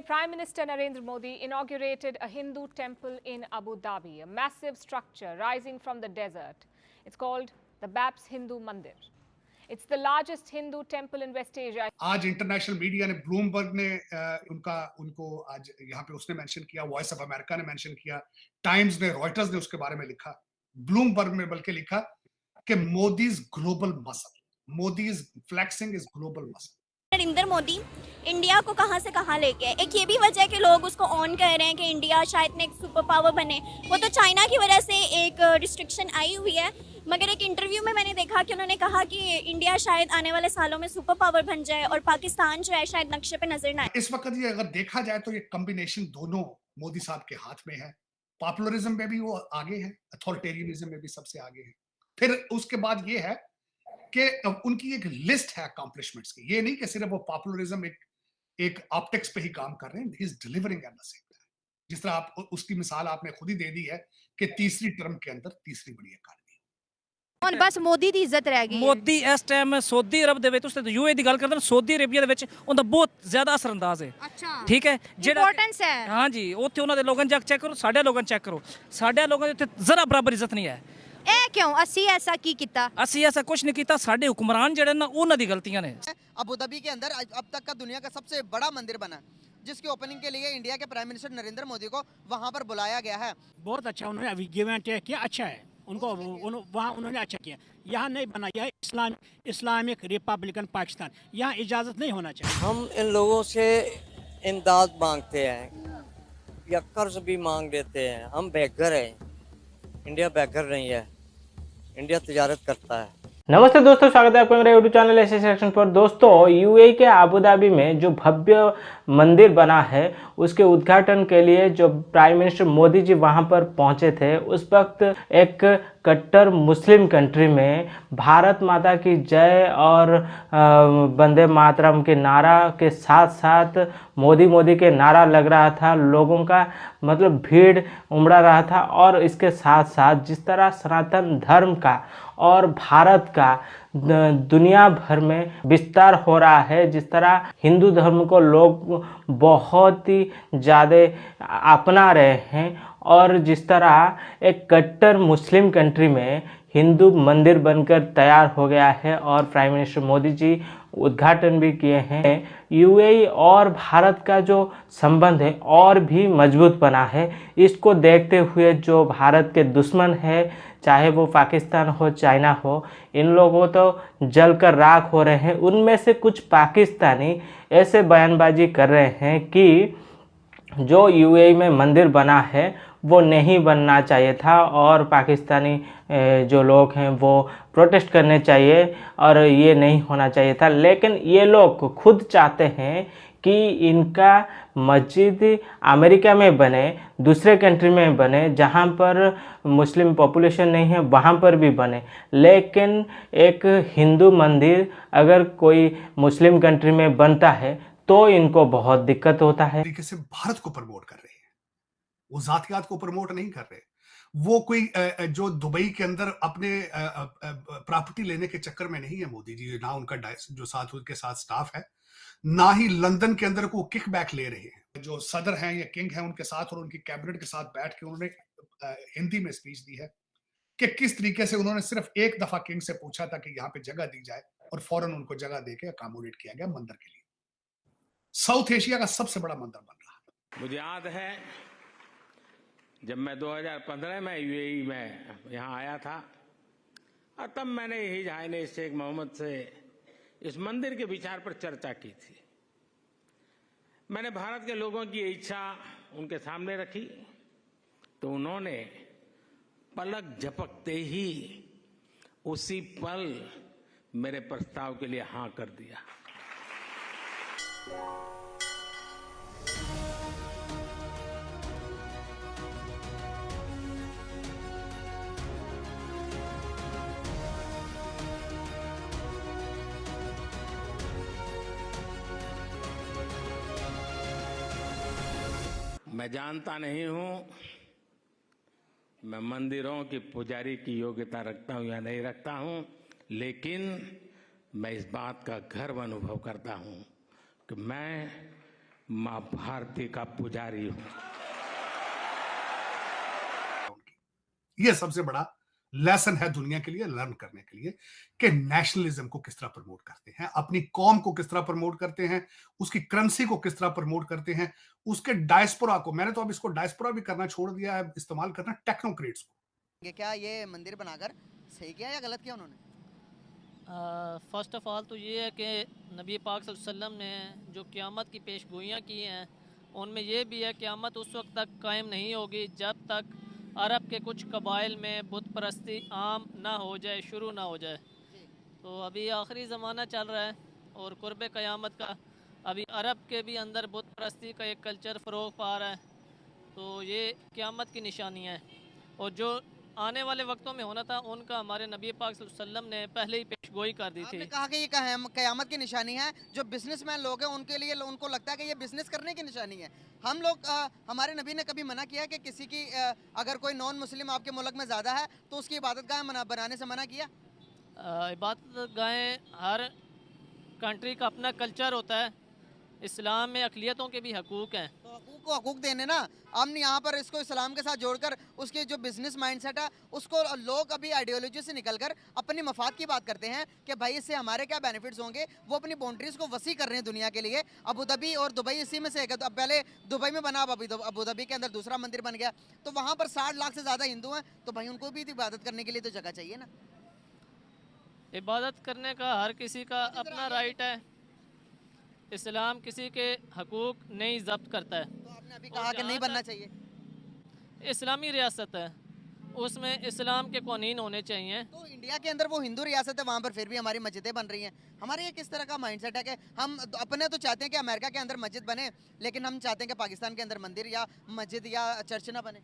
Prime Minister Narendra Modi inaugurated a Hindu temple in Abu Dhabi, a massive structure rising from the desert. It's called the BAPS Hindu Mandir. It's the largest Hindu temple in West Asia. आज international media ने Bloomberg ने उनको आज यहाँ पे उसने mention किया, voice of America ने मेंशन किया, टाइम्स ने, रॉयटर्स ने उसके बारे में लिखा, ब्लूमबर्ग में बल्कि लिखा कि Modi's global muscle, Modi's flexing is global muscle. Narendra Modi India को कहां से कहां लेके आए। एक ये भी वजह है कि लोग उसको ऑन कर रहे हैं कि इंडिया शायद नेक्स्ट सुपर पावर बने। वो तो चाइना की वजह से एक रिस्ट्रिक्शन आई हुई है, मगर एक इंटरव्यू में मैंने देखा कि उन्होंने कहा कि इंडिया शायद आने वाले सालों में सुपर पावर बन जाए और पाकिस्तान जो है शायद नक्शे पे नजर ना आए। इस वक्त ये अगर देखा जाए तो ये कॉम्बिनेशन दोनों मोदी साहब के हाथ में है। पॉपुलरिज्म में भी वो आगे है, अथॉरिटेरियनिज्म में भी सबसे आगे है। फिर उसके बाद ये है कि उनकी एक लिस्ट है अकॉम्प्लिशमेंट्स की। ये नहीं कि सिर्फ वो पॉपुलरिज्म एक ऑप्टिक्स पे ही काम कर रहे हैं, he is delivering at the same time. जिस तरह आप उसकी मिसाल आपने खुद ही दे दी है कि तीसरी टर्म के अंदर तीसरी बड़ी इकानमी ਹੁਣ ਬਸ ਮੋਦੀ ਦੀ ਇੱਜ਼ਤ ਰਹਿ ਗਈ। ਮੋਦੀ ਇਸ ਟਾਈਮ ਸਊਦੀ ਅਰਬ ਦੇ ਵਿੱਚ, ਤੁਸੀਂ ਯੂਏ ਦੀ ਗੱਲ ਕਰਦੇ ਹੋ, ਸਊਦੀ ਅਰੇਬੀਆ ਦੇ ਵਿੱਚ ਉਹਦਾ ਬਹੁਤ ਜ਼ਿਆਦਾ ਅਸਰਅੰਦਾਜ਼ ਹੈ। ਅੱਛਾ, ਠੀਕ ਹੈ, ਇੰਪੋਰਟੈਂਸ ਹੈ। ਹਾਂਜੀ, ਉੱਥੇ ਉਹਨਾਂ ਦੇ ਲੋਕਾਂ ਨੂੰ ਚੈੱਕ ਕਰੋ, ਸਾਡੇ ਲੋਕਾਂ ਨੂੰ ਚੈੱਕ ਕਰੋ, ਸਾਡੇ ਲੋਕਾਂ ਦੀ ਉੱਥੇ ਜ਼ਰਾ ਬਰਾਬਰ ਇੱਜ਼ਤ ਨਹੀਂ ਹੈ। ਇਹ ਕਿਉਂ? ਅਸੀਂ ਐਸਾ ਕੀ ਕੀਤਾ? ਅਸੀਂ ਐਸਾ ਕੁਝ ਨਹੀਂ ਕੀਤਾ, ਸਾਡੇ ਹੁਕਮਰਾਨ ਜਿਹੜੇ ਨਾ ਉਹਨਾਂ ਦੀ ਗਲਤੀਆਂ ਨੇ। अबू धाबी के अंदर अब तक का दुनिया का सबसे बड़ा मंदिर बना, जिसकी ओपनिंग के लिए इंडिया के प्राइम मिनिस्टर नरेंद्र मोदी को वहां पर बुलाया गया है। बहुत अच्छा उन्होंने गिव एंड टेक किया, अच्छा है उनको वहाँ उन्होंने अच्छा किया। यहाँ नहीं बना, यह इस्लामिक रिपब्लिकन पाकिस्तान, यहाँ इजाज़त नहीं होना चाहिए। हम इन लोगों से इमदाद मांगते हैं या कर्ज भी मांग लेते हैं। हम बेघर हैं, इंडिया बेघर नहीं है, इंडिया तिजारत करता है। नमस्ते दोस्तों, स्वागत है आपका मेरे यूट्यूब चैनल ऐसे सेक्शन पर। दोस्तों, यूएई के अबू धाबी में जो भव्य मंदिर बना है उसके उद्घाटन के लिए जो प्राइम मिनिस्टर मोदी जी वहां पर पहुंचे थे, उस वक्त एक कट्टर मुस्लिम कंट्री में भारत माता की जय और वंदे मातरम के नारा के साथ साथ मोदी मोदी के नारा लग रहा था। लोगों का मतलब भीड़ उमड़ा रहा था और इसके साथ साथ जिस तरह सनातन धर्म का और भारत का दुनिया भर में विस्तार हो रहा है, जिस तरह हिंदू धर्म को लोग बहुत ही ज़्यादा अपना रहे हैं और जिस तरह एक कट्टर मुस्लिम कंट्री में हिंदू मंदिर बनकर तैयार हो गया है और प्राइम मिनिस्टर मोदी जी उद्घाटन भी किए हैं। यूएई और भारत का जो संबंध है और भी मजबूत बना है। इसको देखते हुए जो भारत के दुश्मन है, चाहे वो पाकिस्तान हो, चाइना हो, इन लोगों तो जलकर राख हो रहे हैं। उनमें से कुछ पाकिस्तानी ऐसे बयानबाजी कर रहे हैं कि जो यूएई में मंदिर बना है वो नहीं बनना चाहिए था और पाकिस्तानी जो लोग हैं वो प्रोटेस्ट करने चाहिए और ये नहीं होना चाहिए था। लेकिन ये लोग खुद चाहते हैं कि इनका मस्जिद अमेरिका में बने, दूसरे कंट्री में बने जहाँ पर मुस्लिम पॉपुलेशन नहीं है वहाँ पर भी बने। लेकिन एक हिंदू मंदिर अगर कोई मुस्लिम कंट्री में बनता है तो इनको बहुत दिक्कत होता है। तरीके से भारत को प्रमोट कर रहे हैं, वो जातियात को प्रमोट नहीं कर रहे। वो कोई जो दुबई के अंदर अपने प्रॉपर्टी लेने के चक्कर में नहीं है मोदी जी, ना उनका जो साथ उनके साथ स्टाफ है, ना ही लंदन के अंदर को किक बैक ले रहे हैं। जो सदर हैं या किंग हैं उनके साथ और उनकी कैबिनेट के साथ बैठ के उन्होंने हिंदी में स्पीच दी है कि किस तरीके से उन्होंने सिर्फ एक दफा किंग से पूछा था कि यहाँ पे जगह दी जाए और फौरन उनको जगह देके अकोमोडेट किया गया मंदिर के लिए। साउथ एशिया का सबसे बड़ा मंदिर बन रहा है। मुझे याद है जब मैं 2015 में यूएई में यहाँ आया था और तब मैंने हिज हाइनेस शेख मोहम्मद से इस मंदिर के विचार पर चर्चा की थी। मैंने भारत के लोगों की इच्छा उनके सामने रखी तो उन्होंने पलक झपकते ही उसी पल मेरे प्रस्ताव के लिए हाँ कर दिया। मैं जानता नहीं हूं मैं मंदिरों की पुजारी की योग्यता रखता हूं या नहीं रखता हूं, लेकिन मैं इस बात का गर्व अनुभव करता हूं कि मैं मां भारती का पुजारी हूं। ये सबसे बड़ा लेसन है दुनिया के लिए लर्न करने के लिए कि नेशनलिज्म को किस तरह प्रमोट करते हैं, अपनी कौम को किस तरह प्रमोट करते हैं, उसकी करेंसी को किस तरह प्रमोट करते हैं, उसके डायस्पोरा को। मैंने तो अब इसको डायस्पोरा भी करना छोड़ दिया है, इस्तेमाल करना टेक्नोक्रेट्स को। क्या ये मंदिर बनाकर सही किया या गलत किया उन्होंने? फ़र्स्ट ऑफ ऑल तो ये है कि नबी पाक सल्लल्लाहु अलैहि वसल्लम ने जो क़यामत की पेशगोइयाँ की हैं उनमें यह भी है क़यामत उस वक्त तक कायम नहीं होगी जब तक अरब के कुछ कबाइल में बुत परस्ती आम ना हो जाए, शुरू ना हो जाए। तो अभी आखिरी ज़माना चल रहा है और कुर्ब क़यामत का अभी अरब के भी अंदर बुत परस्ती का एक कल्चर फ़रोग़ पा रहा है। तो ये क़यामत की निशानियाँ हैं और जो आने वाले वक्तों में होना था उनका हमारे नबी पाक सल्लल्लाहु अलैहि वसल्लम ने पहले ही पेशगोई कर दी थी। आपने कहा कि ये क़यामत की निशानी है। जो बिजनेसमैन लोग हैं उनके लिए उनको लगता है कि ये बिजनेस करने की निशानी है। हम लोग हमारे नबी ने कभी मना किया कि किसी की अगर कोई नॉन मुस्लिम आपके मुल्क में ज़्यादा है तो उसकी इबादत गाहें बनाने से मना किया? इबादत गाहें हर कंट्री का अपना कल्चर होता है। इस्लाम में अक़लियतों के भी हकूक़ हैं, तो हकूक़ को हकूक़ देने ना। हम यहाँ पर इसको इस्लाम के साथ जोड़कर उसके जो बिजनेस माइंडसेट है उसको लोग अभी आइडियोलॉजी से निकलकर अपनी मफाद की बात करते हैं कि भाई इससे हमारे क्या बेनिफिट्स होंगे। वो अपनी बाउंड्रीज को वसी कर रहे हैं दुनिया के लिए। अबू धाबी और दुबई इसी में से है। अब पहले दुबई में बना, अब अबू धाबी के अंदर दूसरा मंदिर बन गया। तो वहाँ पर 60 लाख से ज़्यादा हिंदू हैं, तो भाई उनको भी इबादत करने के लिए तो जगह चाहिए ना। इबादत करने का हर किसी का अपना राइट है। इस्लाम किसी के हकूक़ नहीं ज़ब्त करता है। तो आपने अभी कहा कि नहीं बनना चाहिए। इस्लामी रियासत है, उसमें इस्लाम के कानून होने चाहिए। तो इंडिया के अंदर वो हिंदू रियासत है, वहाँ पर फिर भी हमारी मस्जिदें बन रही हैं। हमारे ये किस तरह का माइंडसेट है कि हम अपने तो चाहते हैं कि अमेरिका के अंदर मस्जिद बने, लेकिन हम चाहते हैं कि पाकिस्तान के अंदर मंदिर या मस्जिद या चर्च ना बने।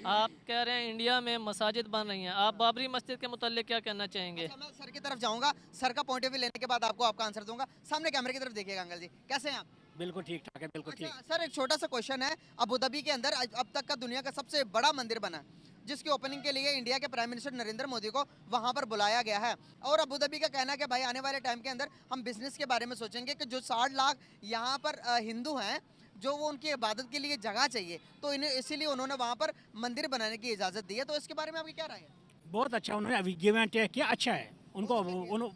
आप कह रहे हैं इंडिया में मसाजिद बन रही हैं, आप बाबरी मस्जिद के मुताल्लिक क्या कहना चाहेंगे? अच्छा, मैं सर की तरफ जाऊंगा, सर का पॉइंट ऑफ व्यू लेने के बाद आपको आपका आंसर दूंगा। सामने कैमरे की तरफ देखिएगा। अंकल जी कैसे हैं आप? बिल्कुल ठीक ठाक है, बिल्कुल ठीक। सर एक छोटा सा क्वेश्चन है। अबू धाबी के अंदर अब तक का दुनिया का सबसे बड़ा मंदिर बना, जिसकी ओपनिंग के लिए इंडिया के प्राइम मिनिस्टर नरेंद्र मोदी को वहां पर बुलाया गया है। और अबू धाबी का कहना है कि भाई आने वाले टाइम के अंदर हम बिजनेस के बारे में सोचेंगे कि जो 60 लाख यहाँ पर हिंदू हैं, जो वो उनकी इबादत के लिए जगह चाहिए, तो इन्हें इसीलिए उन्होंने वहाँ पर मंदिर बनाने की इजाज़त दी है। तो इसके बारे में आपकी क्या राय है? बहुत अच्छा उन्होंने अभी गिव एंड टेक किया, अच्छा है उनको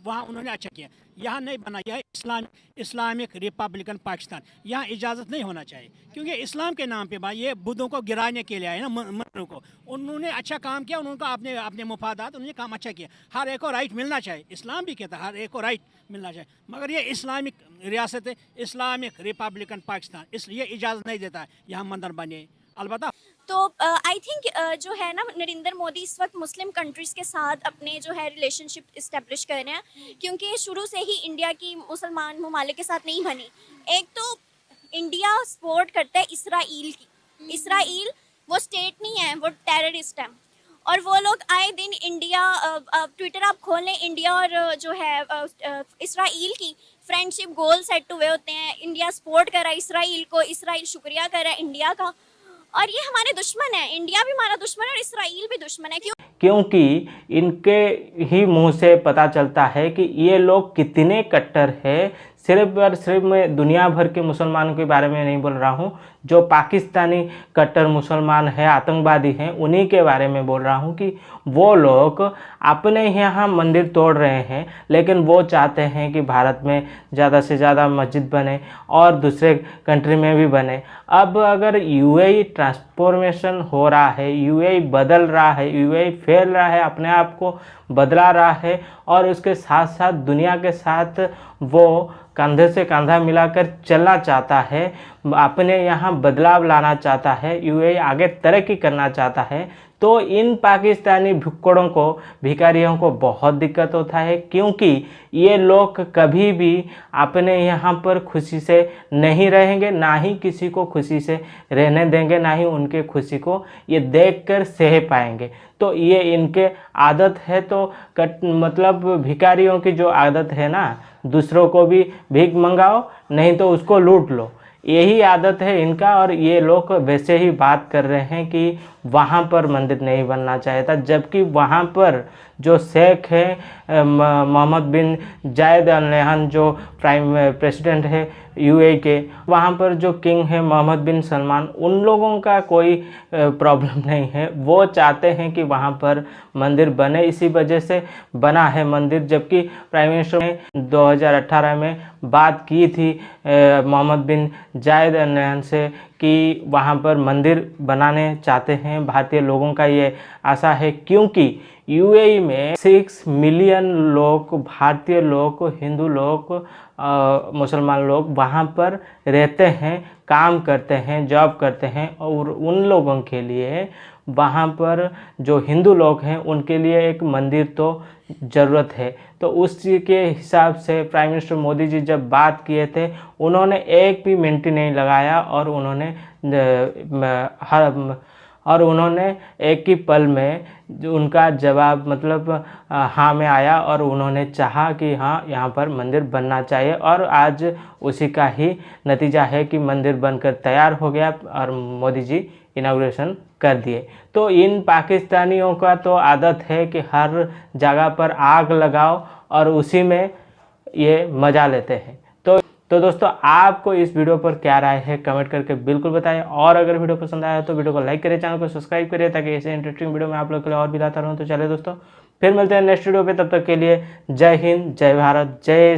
वहाँ उन्होंने अच्छा किया। यहाँ नहीं बना, यह इस्लामिक रिपब्लिकन पाकिस्तान, यहाँ इजाज़त नहीं होना चाहिए क्योंकि इस्लाम के नाम पे भाई ये बुद्धों को गिराने के लिए आए ना, मंदिरों को। उन्होंने अच्छा काम किया, उनका अपने अपने मुफादात, उन्होंने काम अच्छा किया। हर एक को राइट मिलना चाहिए, इस्लाम भी कहता है हर एक को राइट मिलना चाहिए। मगर ये इस्लामिक रियासत है, इस्लामिक रिपब्लिकन पाकिस्तान, इसलिए इजाज़त नहीं देता है यहाँ मंदिर बने। अलबत्ता तो आई थिंक जो है ना, नरेंद्र मोदी इस वक्त मुस्लिम कंट्रीज़ के साथ अपने जो है रिलेशनशिप इस्टेब्लिश कर रहे हैं, क्योंकि शुरू से ही इंडिया की मुसलमान ममालिक के साथ नहीं बनी। एक तो इंडिया सपोर्ट करता है इसराइल की। इसराइल वो स्टेट नहीं है, वो टेररिस्ट है। और वो लोग आए दिन इंडिया, ट्विटर आप खोल लें, इंडिया और जो है इसराइल की फ्रेंडशिप गोल सेट हुए होते हैं। इंडिया सपोर्ट कर रहा है इसराइल को, इसराइल शुक्रिया कर रहा है इंडिया का। और ये हमारे दुश्मन है, इंडिया भी हमारा दुश्मन है और इसराइल भी दुश्मन है। क्योंकि इनके ही मुंह से पता चलता है कि ये लोग कितने कट्टर हैं। सिर्फ और सिर्फ मैं दुनिया भर के मुसलमानों के बारे में नहीं बोल रहा हूँ, जो पाकिस्तानी कट्टर मुसलमान हैं, आतंकवादी हैं, उन्हीं के बारे में बोल रहा हूँ कि वो लोग अपने यहाँ मंदिर तोड़ रहे हैं, लेकिन वो चाहते हैं कि भारत में ज़्यादा से ज़्यादा मस्जिद बने और दूसरे कंट्री में भी बने। अब अगर यूएई ट्रांसफॉर्मेशन हो रहा है, यूएई बदल रहा है, यूएई फैल रहा है, अपने आप को बदला रहा है और उसके साथ साथ दुनिया के साथ वो कंधे से कंधा मिलाकर चलना चाहता है, अपने यहाँ बदलाव लाना चाहता है, यूएई आगे तरक्की करना चाहता है, तो इन पाकिस्तानी भुक्कड़ों को, भिखारियों को बहुत दिक्कत होता है। क्योंकि ये लोग कभी भी अपने यहाँ पर खुशी से नहीं रहेंगे, ना ही किसी को खुशी से रहने देंगे, ना ही उनके खुशी को ये देखकर सह पाएंगे। तो ये इनके आदत है। तो मतलब भिखारियों की जो आदत है ना, दूसरों को भी भीख मंगाओ, नहीं तो उसको लूट लो, यही आदत है इनका। और ये लोग वैसे ही बात कर रहे हैं कि वहाँ पर मंदिर नहीं बनना चाहिए था, जबकि वहाँ पर जो शेख है मोहम्मद बिन जायद अल नहयान जो प्राइम प्रेसिडेंट है यूएई के, वहाँ पर जो किंग है मोहम्मद बिन सलमान, उन लोगों का कोई प्रॉब्लम नहीं है। वो चाहते हैं कि वहाँ पर मंदिर बने, इसी वजह से बना है मंदिर। जबकि प्राइम मिनिस्टर ने 2018 में बात की थी मोहम्मद बिन जायद अल नहयान से कि वहाँ पर मंदिर बनाने चाहते हैं। भारतीय लोगों का ये आशा है, क्योंकि यूएई में 6 मिलियन लोग, भारतीय लोग, हिंदू लोग, मुसलमान लोग वहाँ पर रहते हैं, काम करते हैं, जॉब करते हैं, और उन लोगों के लिए वहाँ पर जो हिंदू लोग हैं उनके लिए एक मंदिर तो ज़रूरत है। तो उसी के हिसाब से प्राइम मिनिस्टर मोदी जी जब बात किए थे, उन्होंने एक भी मिनट नहीं लगाया और उन्होंने एक ही पल में जो उनका जवाब मतलब हाँ में आया और उन्होंने चाहा कि हाँ यहाँ पर मंदिर बनना चाहिए। और आज उसी का ही नतीजा है कि मंदिर बनकर तैयार हो गया और मोदी जी इनाग्रेशन कर दिए। तो इन पाकिस्तानियों का तो आदत है कि हर जगह पर आग लगाओ और उसी में ये मज़ा लेते हैं। तो दोस्तों, आपको इस वीडियो पर क्या राय है कमेंट करके बिल्कुल बताएं। और अगर वीडियो पसंद आया तो वीडियो को लाइक करें, चैनल को सब्सक्राइब करें ताकि ऐसे इंटरेस्टिंग वीडियो मैं आप लोग के लिए और भी लाता रहूं। तो चलिए दोस्तों, फिर मिलते हैं नेक्स्ट वीडियो पे। तब तक के लिए जय हिंद, जय भारत, जय